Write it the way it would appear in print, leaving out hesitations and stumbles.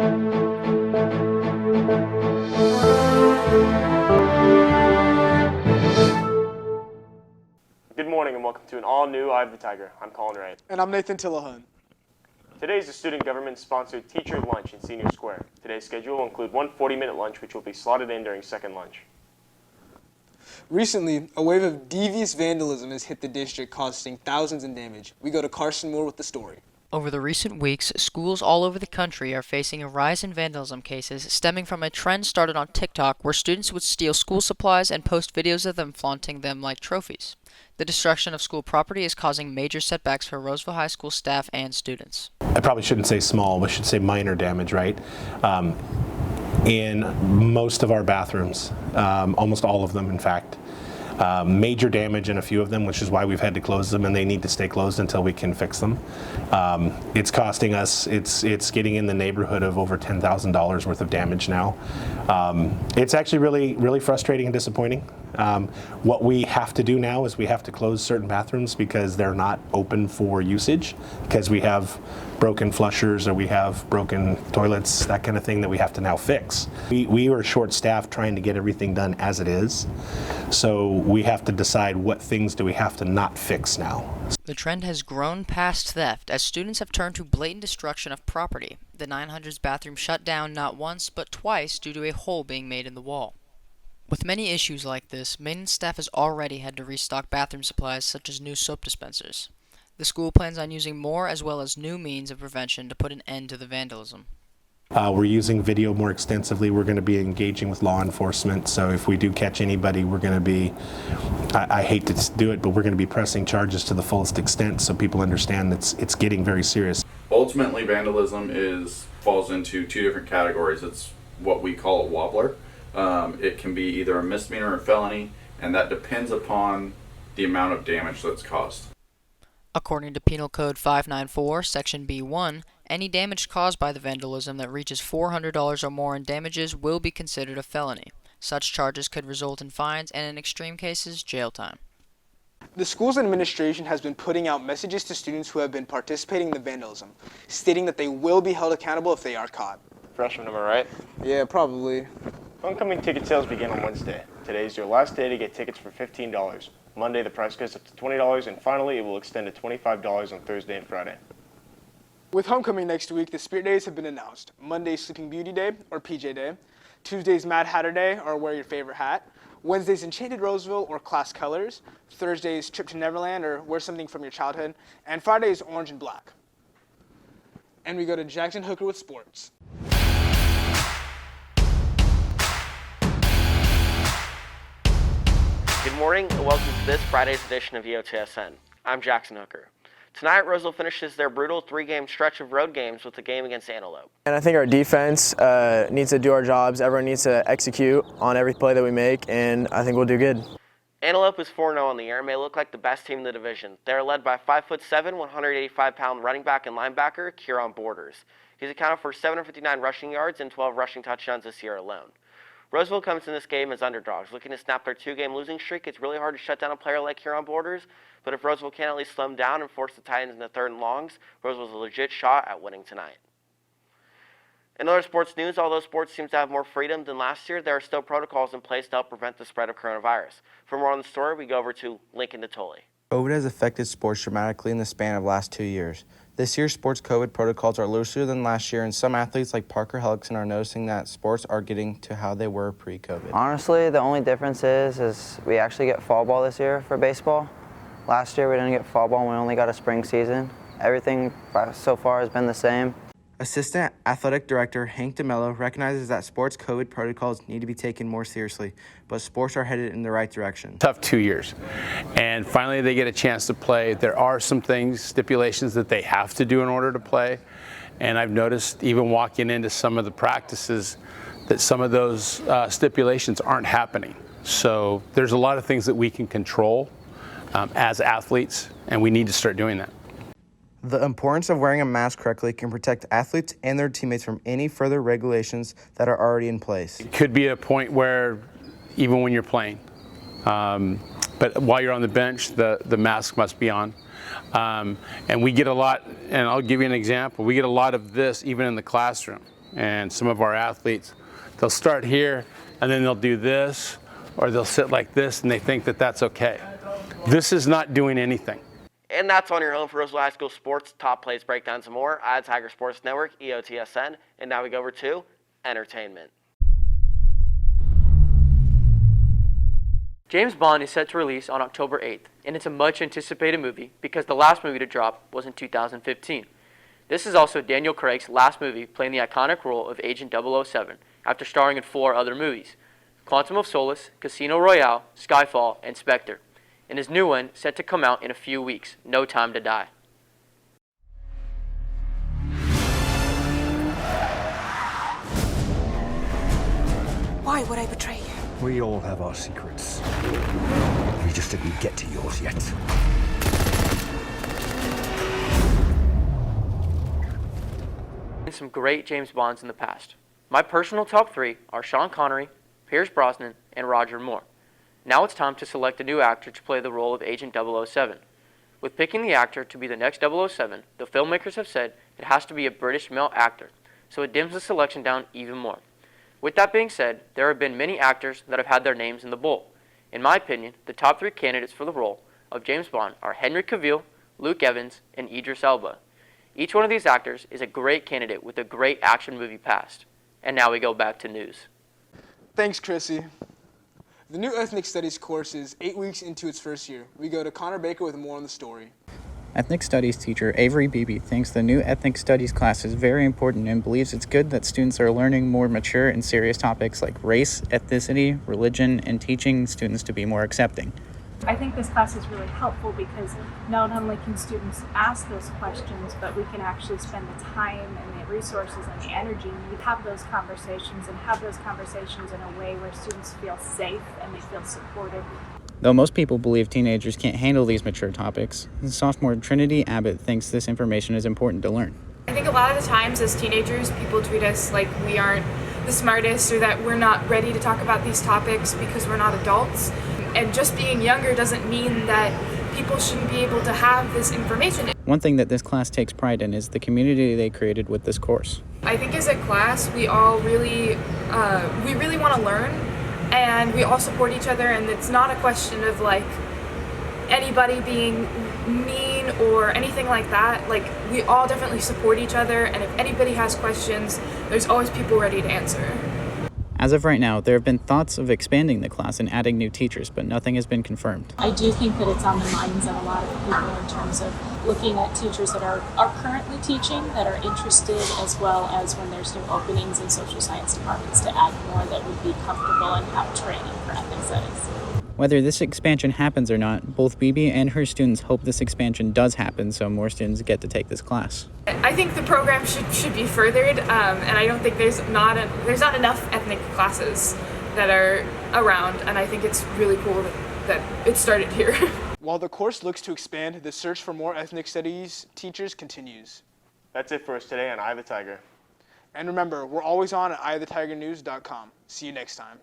Good morning and welcome to an all-new Eye of the Tiger. I'm Colin Wright. And I'm Nathan Tillahan. Today is a student government-sponsored teacher lunch in Senior Square. Today's schedule will include one 40-minute lunch which will be slotted in during second lunch. Recently, a wave of devious vandalism has hit the district, causing thousands in damage. We go to Carson Moore with the story. Over the recent weeks, schools all over the country are facing a rise in vandalism cases stemming from a trend started on TikTok where students would steal school supplies and post videos of them flaunting them like trophies. The destruction of school property is causing major setbacks for Roseville High School staff and students. I probably shouldn't say small, we should say minor damage, right? In most of our bathrooms, almost all of them in fact. Major damage in a few of them, which is why we've had to close them, and they need to stay closed until we can fix them. It's costing us, it's getting in the neighborhood of over $10,000 worth of damage now. It's actually really frustrating and disappointing. What we have to do now is we have to close certain bathrooms because they're not open for usage, because we have broken flushers or we have broken toilets, that kind of thing that we have to now fix. We are short-staffed trying to get everything done as it is, so we have to decide what things do we have to not fix now. The trend has grown past theft as students have turned to blatant destruction of property. The 900's bathroom shut down not once but twice due to a hole being made in the wall. With many issues like this, maintenance staff has already had to restock bathroom supplies such as new soap dispensers. The school plans on using more as well as new means of prevention to put an end to the vandalism. We're using video more extensively. We're going to be engaging with law enforcement, so if we do catch anybody, we're going to be, I hate to do it, but we're going to be pressing charges to the fullest extent so people understand that it's getting very serious. Ultimately, vandalism falls into two different categories. It's what we call a wobbler. It can be either a misdemeanor or a felony, and that depends upon the amount of damage that's caused. According to Penal Code 594, Section B1, any damage caused by the vandalism that reaches $400 or more in damages will be considered a felony. Such charges could result in fines and, in extreme cases, jail time. The school's administration has been putting out messages to students who have been participating in the vandalism, stating that they will be held accountable if they are caught. Freshman, am I right? Yeah, probably. Homecoming ticket sales begin on Wednesday. Today is your last day to get tickets for $15. Monday, the price goes up to $20, and finally, it will extend to $25 on Thursday and Friday. With homecoming next week, the Spirit Days have been announced. Monday's Sleeping Beauty Day, or PJ Day. Tuesday's Mad Hatter Day, or Wear Your Favorite Hat. Wednesday's Enchanted Roseville, or Class Colors. Thursday's Trip to Neverland, or Wear Something from Your Childhood. And Friday's Orange and Black. And we go to Jackson Hooker with sports. Good morning and welcome to this Friday's edition of EOTSN. I'm Jackson Hooker. Tonight, Roseville finishes their brutal 3-game stretch of road games with a game against Antelope. And I think our defense needs to do our jobs. Everyone needs to execute on every play that we make, and I think we'll do good. Antelope is 4-0 on the year and may look like the best team in the division. They are led by 5'7", 185-pound running back and linebacker, Kieran Borders. He's accounted for 759 rushing yards and 12 rushing touchdowns this year alone. Roseville comes in this game as underdogs. Looking to snap their 2-game losing streak, it's really hard to shut down a player like Kieran Borders, but if Roseville can at least slow him down and force the Titans into 3rd and longs, Roseville's a legit shot at winning tonight. In other sports news, although sports seems to have more freedom than last year, there are still protocols in place to help prevent the spread of coronavirus. For more on the story, we go over to Lincoln Natoli. COVID has affected sports dramatically in the span of the last 2 years. This year's sports COVID protocols are looser than last year, and some athletes like Parker Hellickson are noticing that sports are getting to how they were pre-COVID. Honestly, the only difference is we actually get fall ball this year for baseball. Last year we didn't get fall ball and we only got a spring season. Everything so far has been the same. Assistant Athletic Director Hank DeMello recognizes that sports COVID protocols need to be taken more seriously, but sports are headed in the right direction. Tough 2 years, and finally they get a chance to play. There are some things, stipulations that they have to do in order to play, and I've noticed even walking into some of the practices that some of those stipulations aren't happening. So there's a lot of things that we can control as athletes, and we need to start doing that. The importance of wearing a mask correctly can protect athletes and their teammates from any further regulations that are already in place. It could be a point where, even when you're playing, but while you're on the bench, the mask must be on. And we get a lot, and I'll give you an example, we get a lot of this even in the classroom. And some of our athletes, they'll start here and then they'll do this, or they'll sit like this and they think that that's okay. This is not doing anything. And that's on your home for Roseville High School sports, top plays, breakdowns, and more. I Tiger Sports Network, EOTSN, and now we go over to entertainment. James Bond is set to release on October 8th, and it's a much anticipated movie because the last movie to drop was in 2015. This is also Daniel Craig's last movie playing the iconic role of Agent 007 after starring in 4 other movies: Quantum of Solace, Casino Royale, Skyfall, and Spectre. And his new one set to come out in a few weeks, No Time to Die. Why would I betray you? We all have our secrets. We just didn't get to yours yet. Some great James Bonds in the past. My personal top 3 are Sean Connery, Pierce Brosnan, and Roger Moore. Now it's time to select a new actor to play the role of Agent 007. With picking the actor to be the next 007, the filmmakers have said it has to be a British male actor, so it dims the selection down even more. With that being said, there have been many actors that have had their names in the bowl. In my opinion, the top 3 candidates for the role of James Bond are Henry Cavill, Luke Evans, and Idris Elba. Each one of these actors is a great candidate with a great action movie past. And now we go back to news. Thanks, Chrissy. The new Ethnic Studies course is 8 weeks into its first year. We go to Connor Baker with more on the story. Ethnic Studies teacher Avery Beebe thinks the new Ethnic Studies class is very important and believes it's good that students are learning more mature and serious topics like race, ethnicity, religion, and teaching students to be more accepting. I think this class is really helpful because not only can students ask those questions, but we can actually spend the time and the resources and the energy needed to have those conversations and have those conversations in a way where students feel safe and they feel supported. Though most people believe teenagers can't handle these mature topics, sophomore Trinity Abbott thinks this information is important to learn. I think a lot of the times as teenagers, people treat us like we aren't the smartest or that we're not ready to talk about these topics because we're not adults. And just being younger doesn't mean that people shouldn't be able to have this information. One thing that this class takes pride in is the community they created with this course. I think as a class, we all really want to learn, and we all support each other, and it's not a question of like anybody being mean or anything like that. Like, we all definitely support each other, and if anybody has questions, there's always people ready to answer. As of right now, there have been thoughts of expanding the class and adding new teachers, but nothing has been confirmed. I do think that it's on the minds of a lot of people in terms of looking at teachers that are currently teaching, that are interested, as well as when there's new openings in social science departments to add more that would be comfortable and have training for ethnic studies. Whether this expansion happens or not, both Bibi and her students hope this expansion does happen so more students get to take this class. I think the program should be furthered, and I don't think there's not enough ethnic classes that are around, and I think it's really cool that it started here. While the course looks to expand, the search for more ethnic studies teachers continues. That's it for us today on Eye of the Tiger. And remember, we're always on at eyeofthetigernews.com. See you next time.